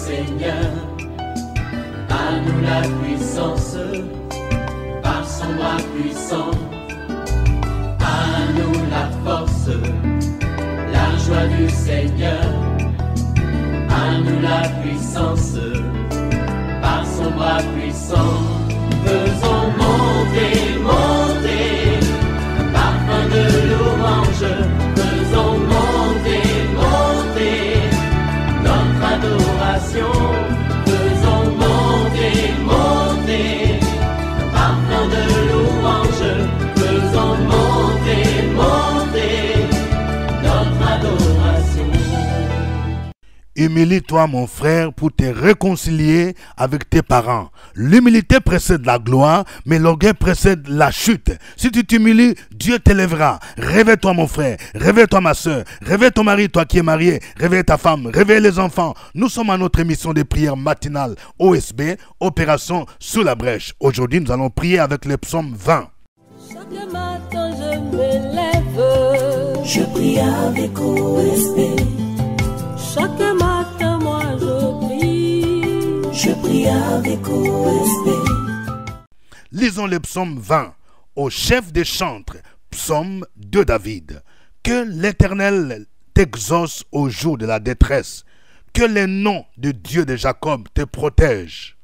Seigneur. À nous la puissance, par son bras puissant. À nous la force, la joie du Seigneur. À nous la puissance, par son bras puissant. Faisons monter, monter, parfum de louange. Faisons monter, monter, notre adoration. Faisons monter, monter, parfum de louange. Faisons monter, monter, notre adoration. Humilie-toi, mon frère, pour te réconcilier avec tes parents. L'humilité précède la gloire, mais l'orgueil précède la chute. Si tu t'humilies, Dieu t'élèvera. Réveille-toi, mon frère. Réveille-toi, ma soeur. Réveille ton mari, toi qui es marié. Réveille ta femme. Réveille les enfants. Nous sommes à notre émission de prière matinale OSB, Opération Sous la Brèche. Aujourd'hui, nous allons prier avec le psaume 20. Chaque matin, je me lève. Je prie avec OSB. Chaque matin, moi je prie. Je prie avec OSB. Lisons le psaume 20 au chef des chantres, psaume de David. Que l'Éternel t'exauce au jour de la détresse. Que les noms de Dieu de Jacob te protègent.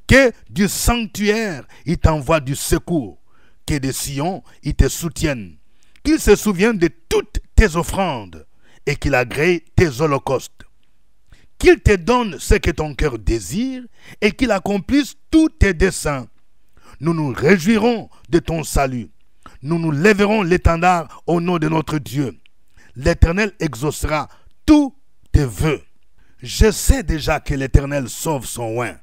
Que du sanctuaire il t'envoie du secours. Que de Sion il te soutienne. Qu'il se souvienne de toutes tes offrandes et qu'il agrée tes holocaustes. Qu'il te donne ce que ton cœur désire et qu'il accomplisse tous tes desseins. Nous nous réjouirons de ton salut. Nous nous lèverons l'étendard au nom de notre Dieu. L'Éternel exaucera tous tes vœux. Je sais déjà que l'Éternel sauve son oint.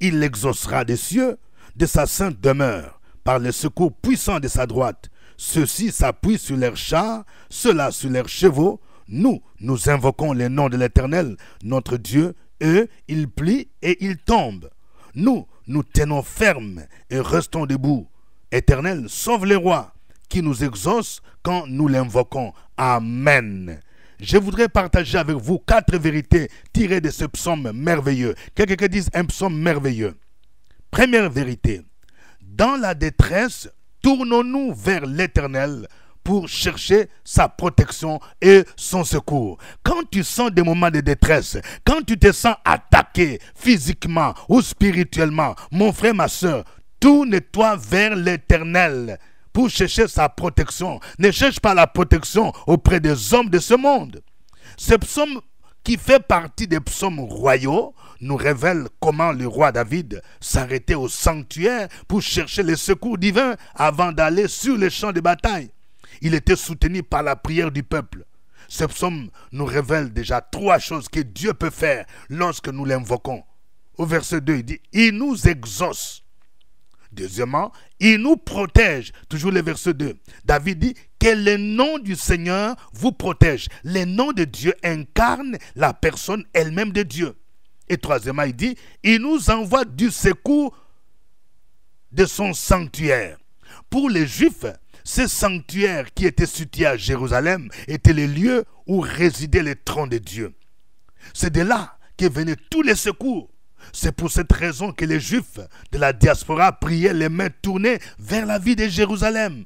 Il l'exaucera des cieux, de sa sainte demeure, par le secours puissant de sa droite. Ceux-ci s'appuient sur leurs chars, ceux-là sur leurs chevaux. Nous invoquons le nom de l'Éternel, notre Dieu. Eux, ils plient et ils tombent. Nous tenons ferme et restons debout. Éternel, sauve les rois qui nous exaucent quand nous l'invoquons. Amen. Je voudrais partager avec vous 4 vérités tirées de ce psaume merveilleux. Quelqu'un dise un psaume merveilleux. Première vérité. Dans la détresse, tournons-nous vers l'Éternel pour chercher sa protection et son secours. Quand tu sens des moments de détresse, quand tu te sens attaqué physiquement ou spirituellement, mon frère, ma soeur, tourne-toi vers l'Éternel pour chercher sa protection. Ne cherche pas la protection auprès des hommes de ce monde. Ce psaume qui fait partie des psaumes royaux nous révèle comment le roi David s'arrêtait au sanctuaire pour chercher le secours divin avant d'aller sur les champs de bataille. Il était soutenu par la prière du peuple. Ce psaume nous révèle déjà 3 choses que Dieu peut faire lorsque nous l'invoquons. Au verset 2, il dit « Il nous exauce ». Deuxièmement, il nous protège. Toujours le verset 2. David dit que le nom du Seigneur vous protège. Le nom de Dieu incarne la personne elle-même de Dieu. Et troisièmement, il dit, il nous envoie du secours de son sanctuaire. Pour les Juifs, ce sanctuaire qui était situé à Jérusalem était le lieu où résidait le trône de Dieu. C'est de là que venaient tous les secours. C'est pour cette raison que les Juifs de la diaspora priaient les mains tournées vers la ville de Jérusalem.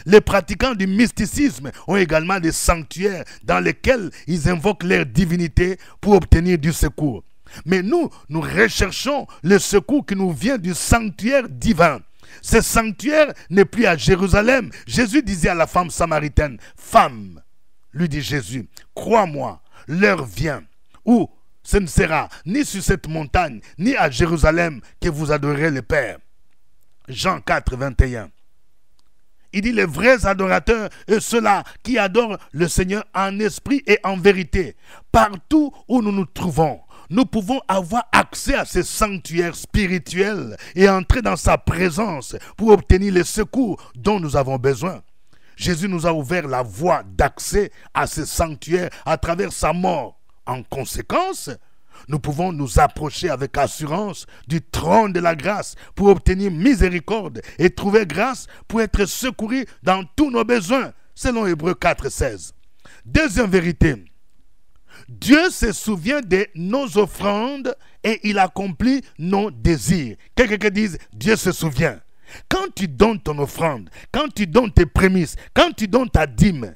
Les pratiquants du mysticisme ont également des sanctuaires dans lesquels ils invoquent leur divinité pour obtenir du secours. Mais nous recherchons le secours qui nous vient du sanctuaire divin. Ce sanctuaire n'est plus à Jérusalem. Jésus disait à la femme samaritaine, « Femme, lui dit Jésus, crois-moi, l'heure vient où ce ne sera ni sur cette montagne, ni à Jérusalem que vous adorerez le Père. » Jean 4, 21. Il dit, les vrais adorateurs et ceux-là qui adorent le Seigneur en esprit et en vérité. Partout où nous nous trouvons, nous pouvons avoir accès à ce sanctuaire spirituel et entrer dans sa présence pour obtenir les secours dont nous avons besoin. Jésus nous a ouvert la voie d'accès à ce sanctuaire à travers sa mort. En conséquence, nous pouvons nous approcher avec assurance du trône de la grâce pour obtenir miséricorde et trouver grâce pour être secourus dans tous nos besoins, selon Hébreux 4, 16. Deuxième vérité, Dieu se souvient de nos offrandes et il accomplit nos désirs. Quelqu'un dise, Dieu se souvient. Quand tu donnes ton offrande, quand tu donnes tes prémices, quand tu donnes ta dîme,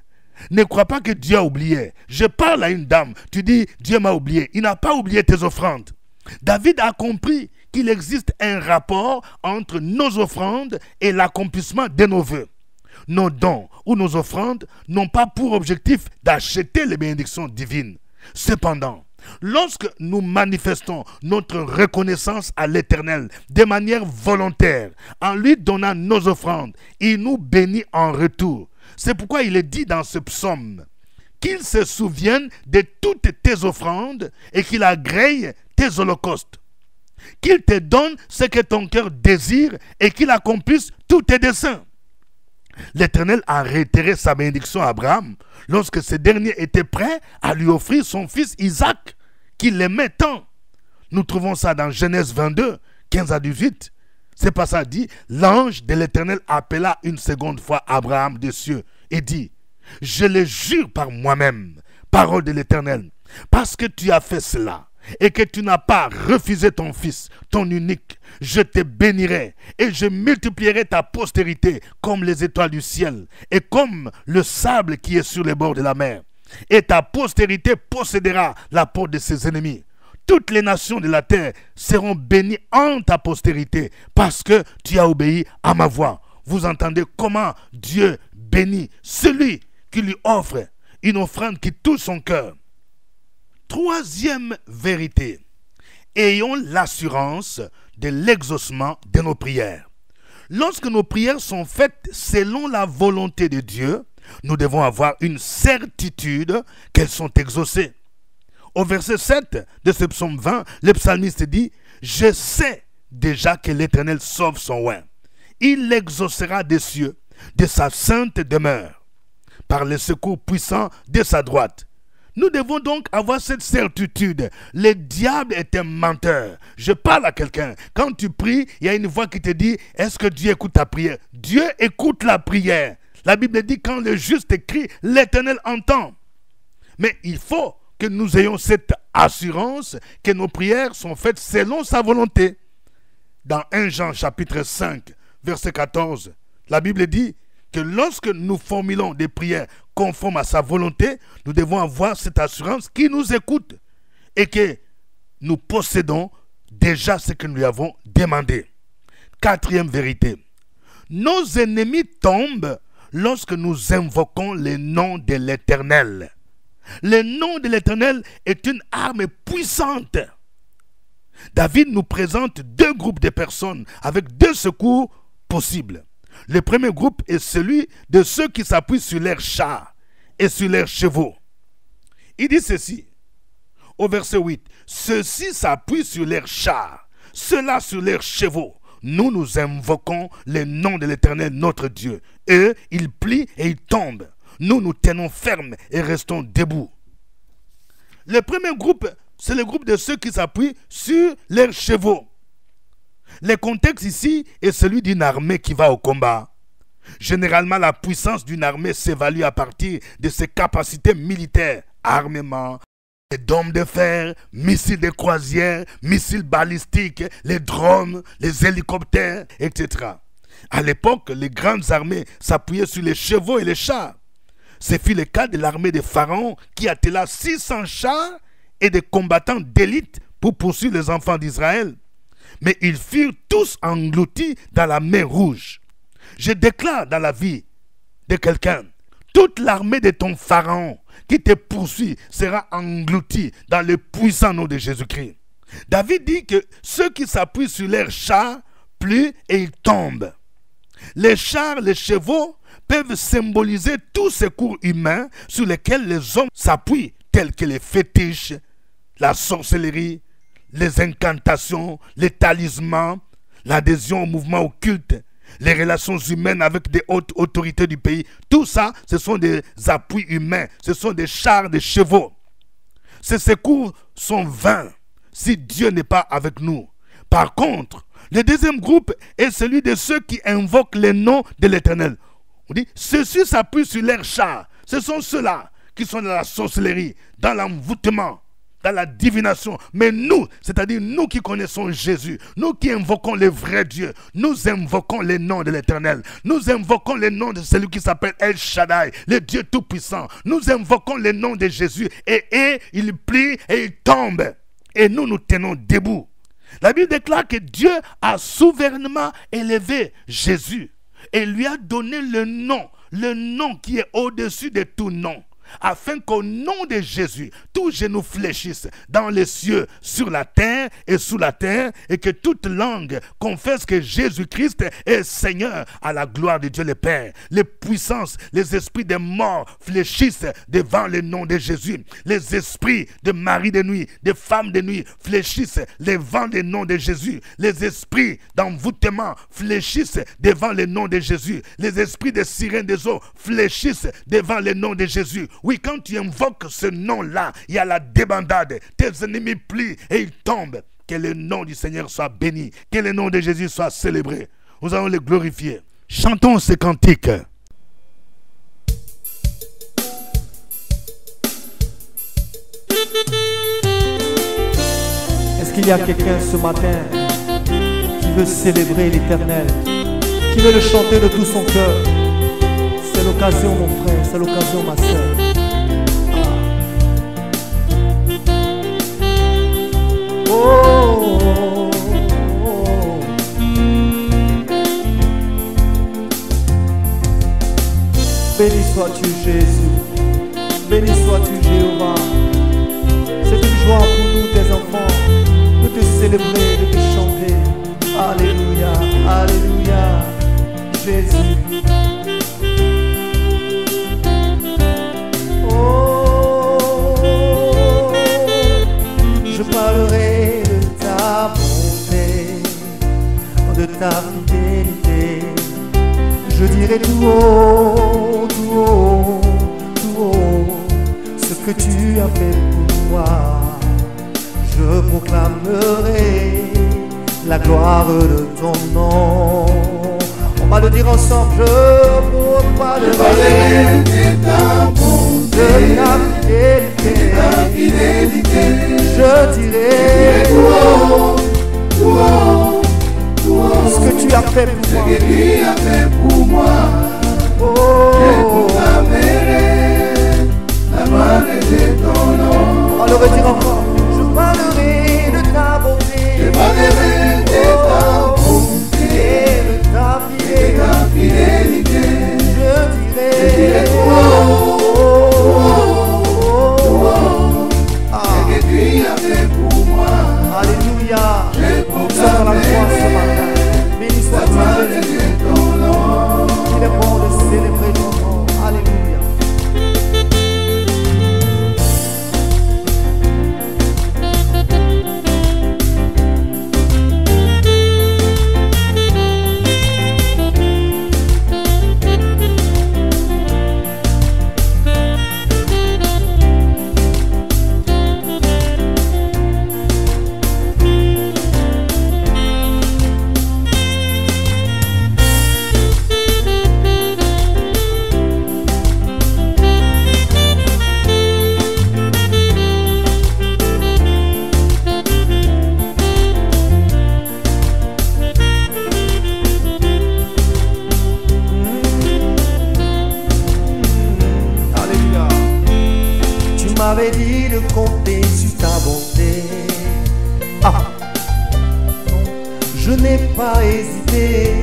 ne crois pas que Dieu a oublié. Je parle à une dame, tu dis, Dieu m'a oublié. Il n'a pas oublié tes offrandes. David a compris qu'il existe un rapport entre nos offrandes et l'accomplissement de nos vœux. Nos dons ou nos offrandes n'ont pas pour objectif d'acheter les bénédictions divines. Cependant, lorsque nous manifestons notre reconnaissance à l'Éternel de manière volontaire, en lui donnant nos offrandes, il nous bénit en retour. C'est pourquoi il est dit dans ce psaume qu'il se souvienne de toutes tes offrandes et qu'il agrée tes holocaustes. Qu'il te donne ce que ton cœur désire et qu'il accomplisse tous tes desseins. L'Éternel a réitéré sa bénédiction à Abraham lorsque ce dernier était prêt à lui offrir son fils Isaac, qu'il aimait tant. Nous trouvons ça dans Genèse 22, 15 à 18. C'est pas ça dit, l'ange de l'Éternel appela une seconde fois Abraham des cieux et dit, je le jure par moi-même, parole de l'Éternel, parce que tu as fait cela et que tu n'as pas refusé ton fils, ton unique, je te bénirai et je multiplierai ta postérité comme les étoiles du ciel et comme le sable qui est sur les bords de la mer. Et ta postérité possédera la porte de ses ennemis. Toutes les nations de la terre seront bénies en ta postérité parce que tu as obéi à ma voix. Vous entendez comment Dieu bénit celui qui lui offre une offrande qui touche son cœur. Troisième vérité, ayons l'assurance de l'exaucement de nos prières. Lorsque nos prières sont faites selon la volonté de Dieu, nous devons avoir une certitude qu'elles sont exaucées. Au verset 7 de ce psaume 20, le psalmiste dit « Je sais déjà que l'Éternel sauve son oint. Il l'exaucera des cieux, de sa sainte demeure, par le secours puissant de sa droite. » Nous devons donc avoir cette certitude. Le diable est un menteur. Je parle à quelqu'un. Quand tu pries, il y a une voix qui te dit, est-ce que Dieu écoute ta prière? Dieu écoute la prière. La Bible dit, quand le juste crie, l'Éternel entend. Mais il faut que nous ayons cette assurance que nos prières sont faites selon sa volonté. Dans 1 Jean chapitre 5, verset 14, la Bible dit que lorsque nous formulons des prières conformes à sa volonté, nous devons avoir cette assurance qu'il nous écoute et que nous possédons déjà ce que nous lui avons demandé. Quatrième vérité, nos ennemis tombent lorsque nous invoquons le nom de l'Éternel. Le nom de l'Éternel est une arme puissante. David nous présente deux groupes de personnes avec deux secours possibles. Le premier groupe est celui de ceux qui s'appuient sur leurs chars et sur leurs chevaux. Il dit ceci, au verset 8, « Ceux-ci s'appuient sur leurs chars, ceux-là sur leurs chevaux. Nous, nous invoquons le nom de l'Éternel, notre Dieu. Eux, ils plient et ils tombent. Nous, nous tenons ferme et restons debout. » Le premier groupe, c'est le groupe de ceux qui s'appuient sur leurs chevaux. Le contexte ici est celui d'une armée qui va au combat. Généralement, la puissance d'une armée s'évalue à partir de ses capacités militaires, armement, les dômes de fer, missiles de croisière, missiles balistiques, les drones, les hélicoptères, etc. À l'époque, les grandes armées s'appuyaient sur les chevaux et les chars. Ce fut le cas de l'armée de Pharaon qui attela 600 chars et des combattants d'élite pour poursuivre les enfants d'Israël. Mais ils furent tous engloutis dans la mer Rouge. Je déclare dans la vie de quelqu'un, toute l'armée de ton Pharaon qui te poursuit sera engloutie dans le puissant nom de Jésus-Christ. David dit que ceux qui s'appuient sur leurs chars plient et ils tombent. Les chars, les chevaux peuvent symboliser tous ces cours humains sur lesquels les hommes s'appuient, tels que les fétiches, la sorcellerie, les incantations, les talismans, l'adhésion au mouvement occulte, les relations humaines avec des hautes autorités du pays. Tout ça, ce sont des appuis humains, ce sont des chars, des chevaux. Ces secours sont vains si Dieu n'est pas avec nous. Par contre, le deuxième groupe est celui de ceux qui invoquent le nom de l'Éternel. On dit, ceux-ci s'appuient sur leurs chars. Ce sont ceux-là qui sont dans la sorcellerie, dans l'envoûtement, dans la divination. Mais nous, c'est-à-dire nous qui connaissons Jésus, nous qui invoquons le vrai Dieu, nous invoquons les noms de l'Éternel. Nous invoquons les noms de celui qui s'appelle El Shaddai, le Dieu Tout-Puissant. Nous invoquons les noms de Jésus et il plie et il tombe. Et nous nous tenons debout. La Bible déclare que Dieu a souverainement élevé Jésus et lui a donné le nom qui est au-dessus de tout nom, afin qu'au nom de Jésus, tout genou fléchisse dans les cieux, sur la terre et sous la terre, et que toute langue confesse que Jésus-Christ est Seigneur, à la gloire de Dieu le Père. Les puissances, les esprits des morts fléchissent devant le nom de Jésus. Les esprits de mari de nuit, de femmes de nuit fléchissent devant le nom de Jésus. Les esprits d'envoûtement fléchissent devant le nom de Jésus. Les esprits de sirène des eaux fléchissent devant le nom de Jésus. Oui, quand tu invoques ce nom-là, il y a la débandade. Tes ennemis plient et ils tombent. Que le nom du Seigneur soit béni. Que le nom de Jésus soit célébré. Nous allons le glorifier. Chantons ce cantique. Est-ce qu'il y a quelqu'un ce matin qui veut célébrer l'Éternel, qui veut le chanter de tout son cœur? C'est l'occasion, mon frère, c'est l'occasion, ma soeur. Oh, oh, oh. Béni sois-tu Jésus, béni sois-tu Jéhovah. C'est une joie pour nous tes enfants de te célébrer, de te chanter. Alléluia, alléluia, Jésus. Je parlerai de ta bonté, de ta fidélité. Je dirai tout haut, tout haut, tout haut, ce que tu as fait pour moi. Je proclamerai la gloire de ton nom. On va le dire ensemble. Je proclamerai de ta bonté, de ta fidélité. Je dirai tout haut, ce que tu as fait pour moi. Oh, je proclamerai la gloire de ton nom. On va le redire encore. Je parlerai de ta bonté, je parlerai de ta bonté, de ta fidélité. Je dirai tout haut. Alléluia. Nous sommes dans la croix ce matin. Béni soit-tu Jésus. Il est bon de célébrer ton nom. Alléluia. M'avais dit de compter sur ta bonté. Ah, je n'ai pas hésité.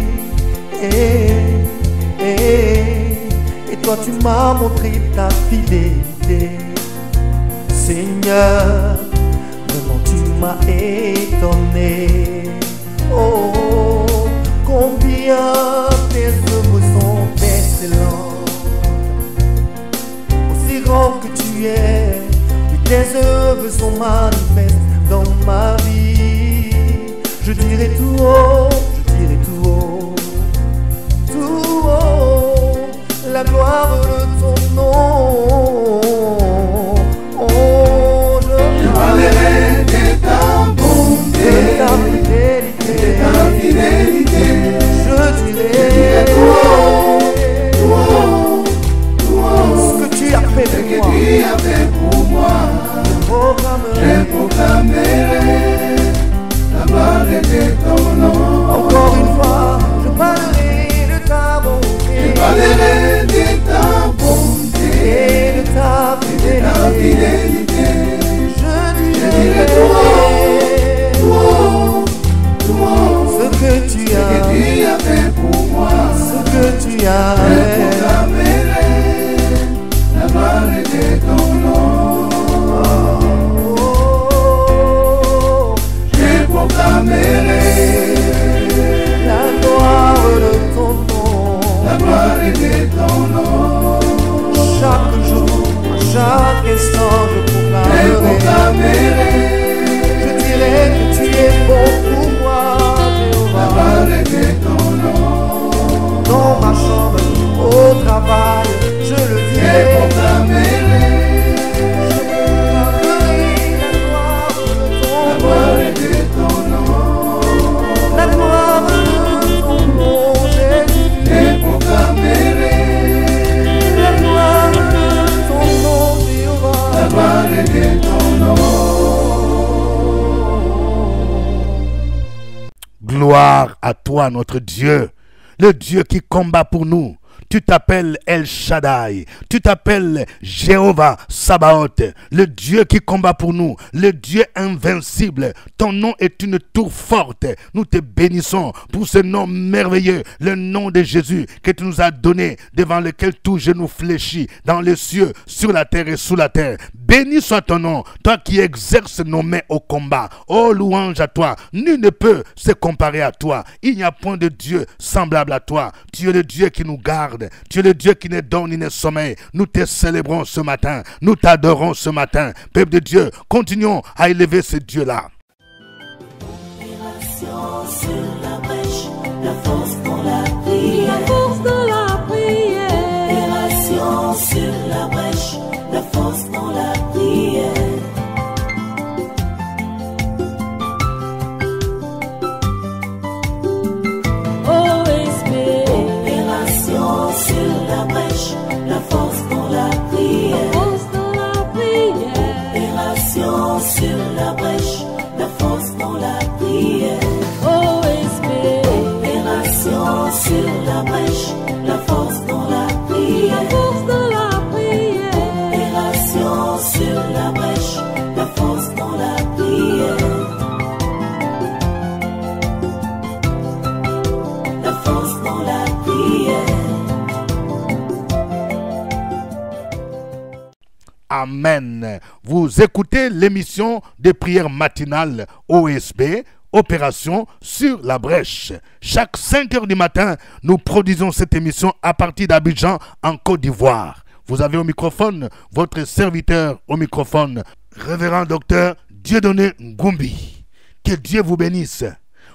Et toi tu m'as montré ta fidélité. Seigneur, vraiment tu m'as étonné. Oh, combien tes œuvres sont excellentes. Aussi grand que tu es, tes œuvres sont manifestes dans ma vie. Je dirai tout haut, tout haut, la gloire de ton nom. Oh, je parlerai de ta bonté, de ta fidélité. Je dirai tout haut, ce que tu as fait de moi. toi. Tu as fait pour moi. Je proclamerai la gloire de ton nom. Encore une fois, je parlerai de ta bonté. Je parlerai de ta bonté Et de ta et de ta fidélité. fidélité. Je dirai dirai ce que tu que as, tu as fait pour moi. ce que tu as Je fait. proclamerai la gloire de ton nom. Oh, Je proclamerai la gloire de ton nom. la gloire de ton nom. Chaque jour, à chaque instant, je Je proclamerai. proclamerai Je dirai que tu es bon pour moi, la Jéhovah. gloire de ton nom. Dans ma chambre, au travail, je le Je dirai. proclamerai La gloire de ton la nom. gloire de ton nom. La gloire de ton nom, Jésus. Je proclamerai La gloire de ton nom, la Jéhovah. gloire de ton nom. Gloire à toi, notre Dieu, le Dieu qui combat pour nous. Tu t'appelles El Shaddai, tu t'appelles Jéhovah Sabaoth, le Dieu qui combat pour nous, le Dieu invincible. Ton nom est une tour forte. Nous te bénissons pour ce nom merveilleux, le nom de Jésus que tu nous as donné, devant lequel tout genou fléchit, dans les cieux, sur la terre et sous la terre. Béni soit ton nom, toi qui exerces nos mains au combat. Oh, louange à toi. Nul ne peut se comparer à toi. Il n'y a point de Dieu semblable à toi. Tu es le Dieu qui nous garde. Tu es le Dieu qui ne dort ni ne sommeille. Nous te célébrons ce matin. Nous t'adorons ce matin. Peuple de Dieu, continuons à élever ce Dieu-là. Opération sur la brèche, la force dans la prière. La force dans la prière. Opération sur la brèche, la force dans la prière. OSB. Opération sur la brèche, la force dans la prière. La force dans la prière. Opération sur la brèche, la force dans la prière. OSB. Opération sur la brèche, la force dans la prière. La force dans la prière. Opération sur la brèche, la force dans la prière. La force dans la prière. Amen. Vous écoutez l'émission de prière matinale OSB, Opération sur la brèche. Chaque 5 heures du matin, nous produisons cette émission à partir d'Abidjan, en Côte d'Ivoire. Vous avez au microphone votre serviteur au microphone, révérend docteur Dieudonné Ngumbi. Que Dieu vous bénisse.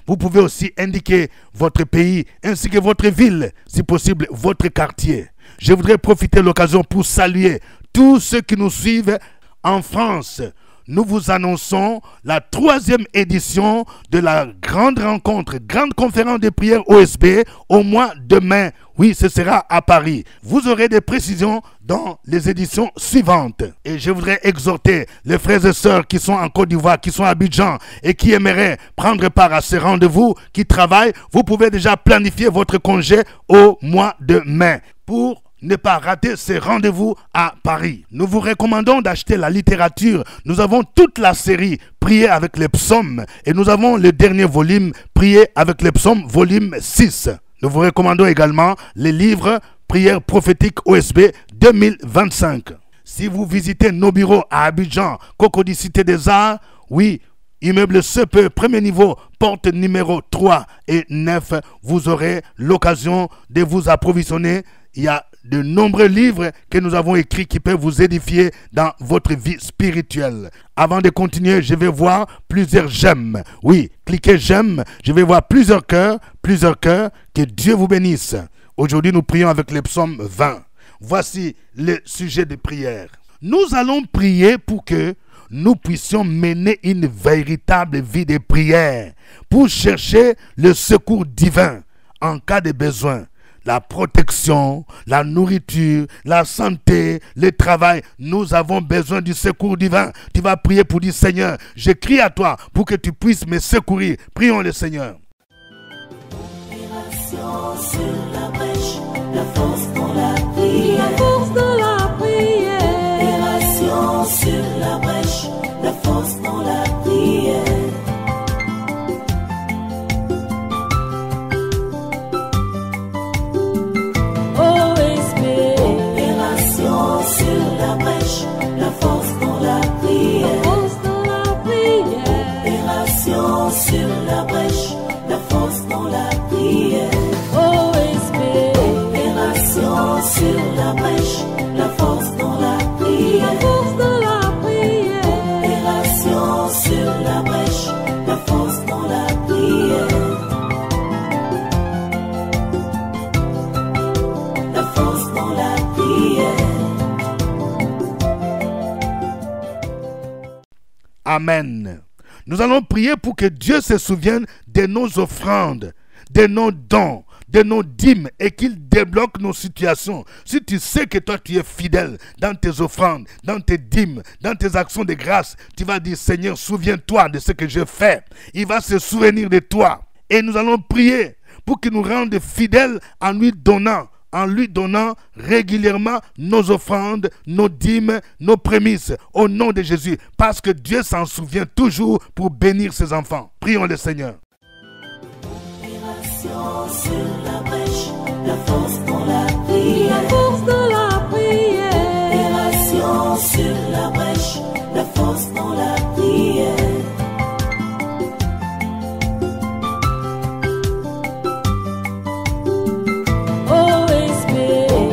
Vous pouvez aussi indiquer votre pays ainsi que votre ville, si possible votre quartier. Je voudrais profiter de l'occasion pour saluer tous ceux qui nous suivent en France. Nous vous annonçons la 3e édition de la grande rencontre, grande conférence de prière OSB au mois de mai. Oui, ce sera à Paris. Vous aurez des précisions dans les éditions suivantes. Et je voudrais exhorter les frères et sœurs qui sont en Côte d'Ivoire, qui sont à Abidjan et qui aimeraient prendre part à ces rendez-vous, qui travaillent. Vous pouvez déjà planifier votre congé au mois de mai pour ne pas rater ces rendez-vous à Paris. Nous vous recommandons d'acheter la littérature. Nous avons toute la série Prier avec les psaumes et nous avons le dernier volume Prier avec les psaumes volume 6. Nous vous recommandons également les livres Prière prophétique OSB 2025. Si vous visitez nos bureaux à Abidjan, Cocody Cité des Arts, oui, immeuble CPE, premier niveau, porte numéro 3 et 9, vous aurez l'occasion de vous approvisionner. Il y a de nombreux livres que nous avons écrits qui peuvent vous édifier dans votre vie spirituelle. Avant de continuer, je vais voir plusieurs j'aime. Oui, cliquez j'aime. Je vais voir plusieurs cœurs. Que Dieu vous bénisse. Aujourd'hui, nous prions avec les psaumes 20. Voici le sujet de prière. Nous allons prier pour que nous puissions mener une véritable vie de prière pour chercher le secours divin en cas de besoin. la protection, la nourriture, la santé, le travail. Nous avons besoin du secours divin. Tu vas prier pour dire, Seigneur, je crie à toi pour que tu puisses me secourir. Prions le Seigneur. Sur la brèche, la force dans la prière. La force dans la prière. Opération sur la brèche, la force dans la prière. Opération sur la brèche, la force dans la prière. Force dans la prière. Opération sur la brèche, la force dans la prière. Opération sur la brèche, la force dans la prière. Force dans la prière. Opération sur la brèche, la force dans la prière. La force dans la prière. Amen. Nous allons prier pour que Dieu se souvienne de nos offrandes, de nos dons, de nos dîmes et qu'il débloque nos situations. Si tu sais que toi tu es fidèle dans tes offrandes, dans tes dîmes, dans tes actions de grâce, tu vas dire, Seigneur, souviens-toi de ce que je fais. Il va se souvenir de toi. Et nous allons prier pour qu'il nous rende fidèles en lui donnant régulièrement nos offrandes, nos dîmes, nos prémices, au nom de Jésus, parce que Dieu s'en souvient toujours pour bénir ses enfants. Prions le Seigneur. Sur la brèche, la force dans la prière. La force dans la prière. Opération sur la brèche, la force dans la prière.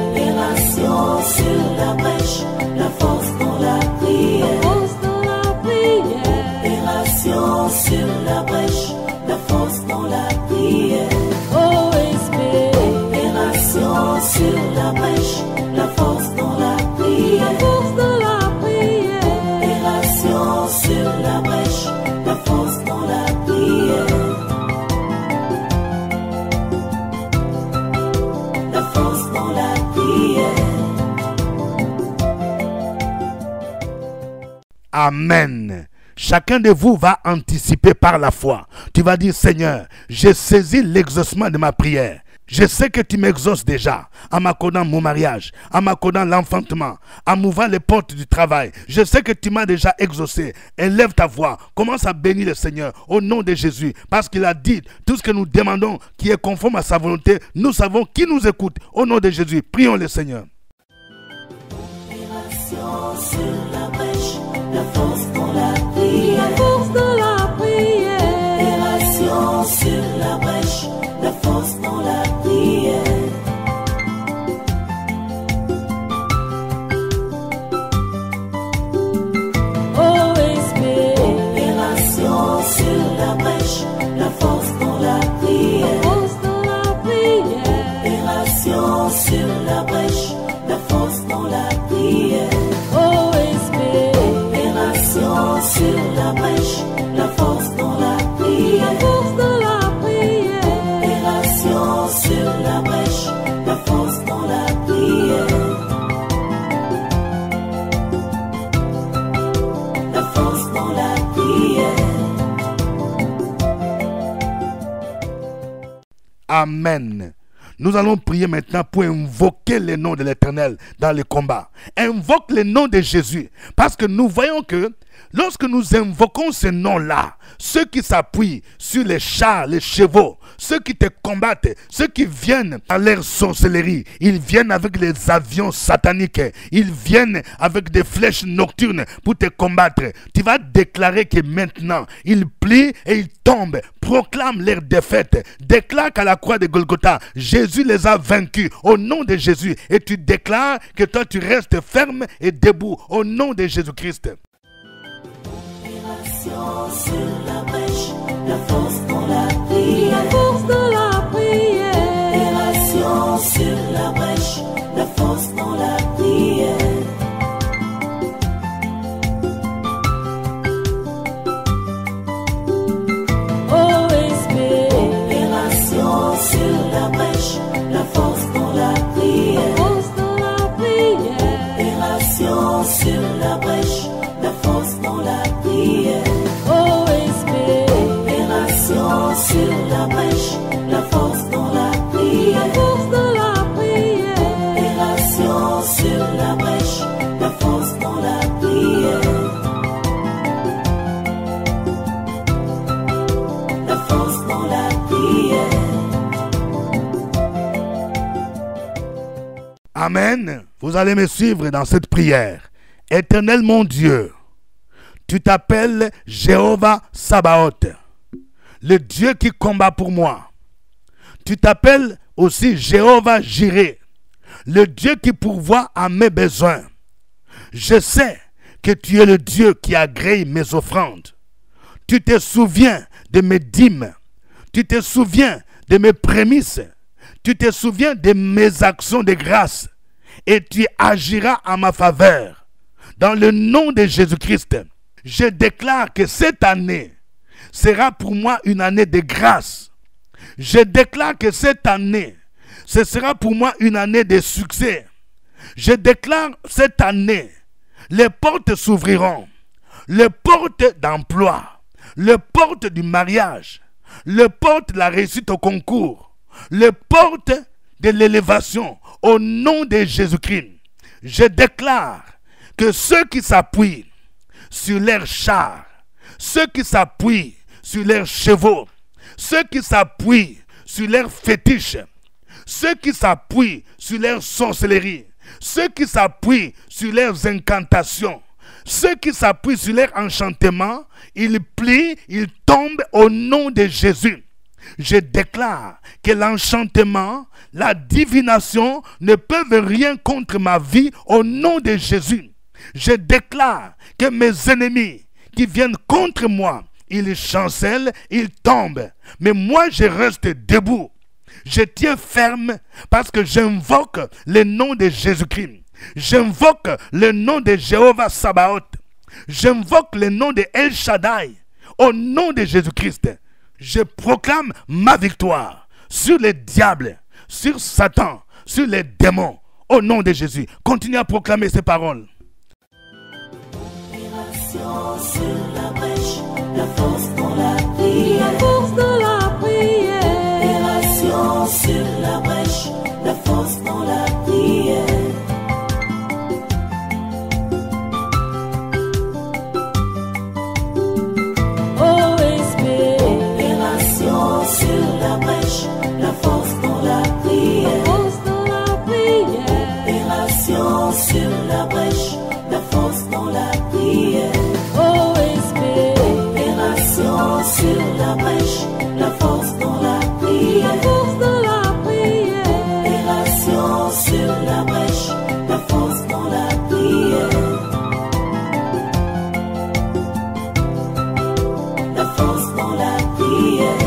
Opération sur la brèche, la force dans la prière. Force dans la prière. Opération sur la brèche, la force dans la prière. Opération sur la brèche, la force dans la prière. La force dans la prière. Opération sur la brèche, la force dans la prière. La force dans la prière. Amen. Chacun de vous va anticiper par la foi. Tu vas dire, Seigneur, j'ai saisi l'exaucement de ma prière. Je sais que tu m'exauces déjà en m'accordant mon mariage, en m'accordant l'enfantement, en m'ouvrant les portes du travail. Je sais que tu m'as déjà exaucé. Élève ta voix, commence à bénir le Seigneur au nom de Jésus. Parce qu'il a dit, tout ce que nous demandons qui est conforme à sa volonté, nous savons qui nous écoute. Au nom de Jésus, prions le Seigneur. Opération sur la brèche, la force dans la prière. La force dans la prière. Opération sur la brèche, la force dans la prière. Opération sur la brèche, la force dans la prière. Force dans la prière. Opération sur la brèche, la force dans la prière. Opération sur la brèche, la force dans la prière. La force dans la prière. Opération sur la brèche, la force dans la prière. La force dans la prière. Amen. Nous allons prier maintenant pour invoquer le nom de l'Éternel dans le combat. Invoque le nom de Jésus. Parce que nous voyons que lorsque nous invoquons ce nom-là, ceux qui s'appuient sur les chars, les chevaux, ceux qui te combattent, ceux qui viennent à leur sorcellerie, ils viennent avec les avions sataniques, ils viennent avec des flèches nocturnes pour te combattre. Tu vas déclarer que maintenant, ils plient et ils tombent. Proclame leur défaite. Déclare qu'à la croix de Golgotha, Jésus les a vaincus au nom de Jésus. Et tu déclares que toi tu restes ferme et debout au nom de Jésus-Christ. Sur la brèche, la force dans la prière. La force dans la prière. Opération sur la brèche, la force dans la prière. Opération sur la brèche, la force la brèche, la force dans la prière. OSB, opération sur la brèche, la force dans la prière. La force dans la prière. Opération sur la brèche, la force dans la prière. La force dans la prière. Amen. Vous allez me suivre dans cette prière. Éternel mon Dieu, tu t'appelles Jéhovah Sabaoth, le Dieu qui combat pour moi. Tu t'appelles aussi Jéhovah Jireh, le Dieu qui pourvoit à mes besoins. Je sais que tu es le Dieu qui agrée mes offrandes. Tu te souviens de mes dîmes. Tu te souviens de mes prémices. Tu te souviens de mes actions de grâce. Et tu agiras en ma faveur. Dans le nom de Jésus-Christ, je déclare que cette année sera pour moi une année de grâce. Je déclare que cette année, ce sera pour moi une année de succès. Je déclare cette année, les portes s'ouvriront. Les portes d'emploi, les portes du mariage, les portes de la réussite au concours, les portes de l'élévation au nom de Jésus-Christ. Je déclare que ceux qui s'appuient sur leurs chars, ceux qui s'appuient sur leurs chevaux, ceux qui s'appuient sur leurs fétiches, ceux qui s'appuient sur leurs sorcelleries, ceux qui s'appuient sur leurs incantations, ceux qui s'appuient sur leurs enchantements, ils plient, ils tombent au nom de Jésus. Je déclare que l'enchantement, la divination ne peuvent rien contre ma vie au nom de Jésus. Je déclare que mes ennemis qui viennent contre moi, ils chancellent, ils tombent. Mais moi, je reste debout. Je tiens ferme parce que j'invoque le nom de Jésus-Christ. J'invoque le nom de Jéhovah Sabaoth. J'invoque le nom de El Shaddai. Au nom de Jésus-Christ, je proclame ma victoire sur les diables, sur Satan, sur les démons. Au nom de Jésus, continuez à proclamer ces paroles. Opération sur la brèche, la force dans la prière. La force dans la prière. Opération sur la brèche, la force dans la prière. Sur la brèche, la force dans la prière. Force dans la prière. Opération sur la brèche, la force dans la prière. OSB. Opération sur la brèche, la force dans la prière. La force dans la prière. Opération sur la brèche, la force dans la prière. La force dans la prière.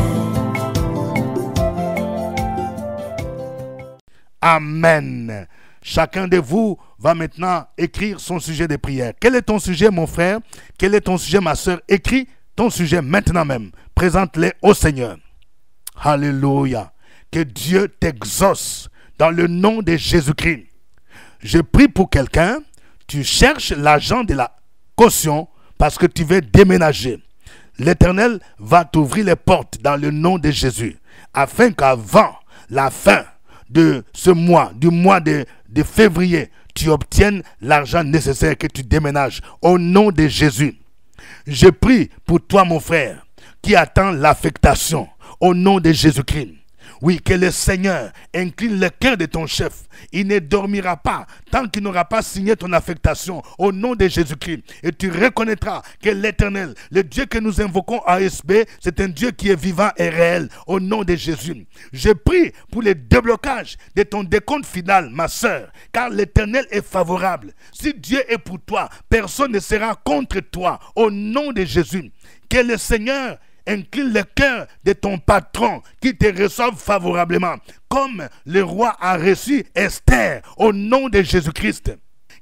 Amen. Chacun de vous va maintenant écrire son sujet de prière. Quel est ton sujet, mon frère? Quel est ton sujet, ma soeur? Écris ton sujet maintenant même. Présente-les au Seigneur. Alléluia. Que Dieu t'exauce dans le nom de Jésus-Christ. Je prie pour quelqu'un. Tu cherches l'argent de la caution parce que tu veux déménager. L'Éternel va t'ouvrir les portes dans le nom de Jésus, afin qu'avant la fin de ce mois, du mois de février, tu obtiennes l'argent nécessaire, que tu déménages au nom de Jésus. Je prie pour toi, mon frère, qui attend l'affectation au nom de Jésus-Christ. Oui, que le Seigneur incline le cœur de ton chef. Il ne dormira pas tant qu'il n'aura pas signé ton affectation au nom de Jésus-Christ. Et tu reconnaîtras que l'Éternel, le Dieu que nous invoquons à ASB, c'est un Dieu qui est vivant et réel au nom de Jésus. Je prie pour le déblocage de ton décompte final, ma sœur, car l'Éternel est favorable. Si Dieu est pour toi, personne ne sera contre toi au nom de Jésus. Que le Seigneur incline le cœur de ton patron qui te reçoive favorablement, comme le roi a reçu Esther au nom de Jésus-Christ.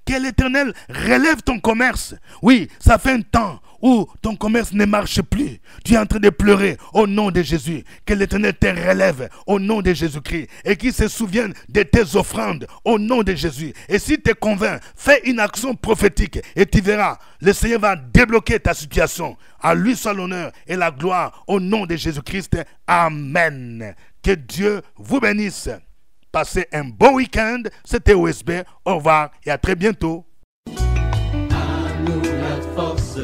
Que l'Éternel relève ton commerce. Oui, ça fait un temps où ton commerce ne marche plus, tu es en train de pleurer au nom de Jésus, que l'Éternel te relève au nom de Jésus-Christ et qu'il se souvienne de tes offrandes au nom de Jésus. Et si tu es convaincu, fais une action prophétique et tu verras, le Seigneur va débloquer ta situation. À lui soit l'honneur et la gloire au nom de Jésus-Christ. Amen. Que Dieu vous bénisse. Passez un bon week-end. C'était OSB. Au revoir et à très bientôt. À nous la force,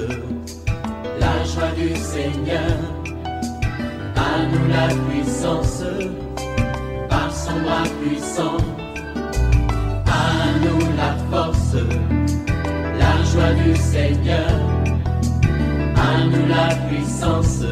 la joie du Seigneur. À nous la puissance, par son bras puissant. À nous la force, la joie du Seigneur. À nous la puissance.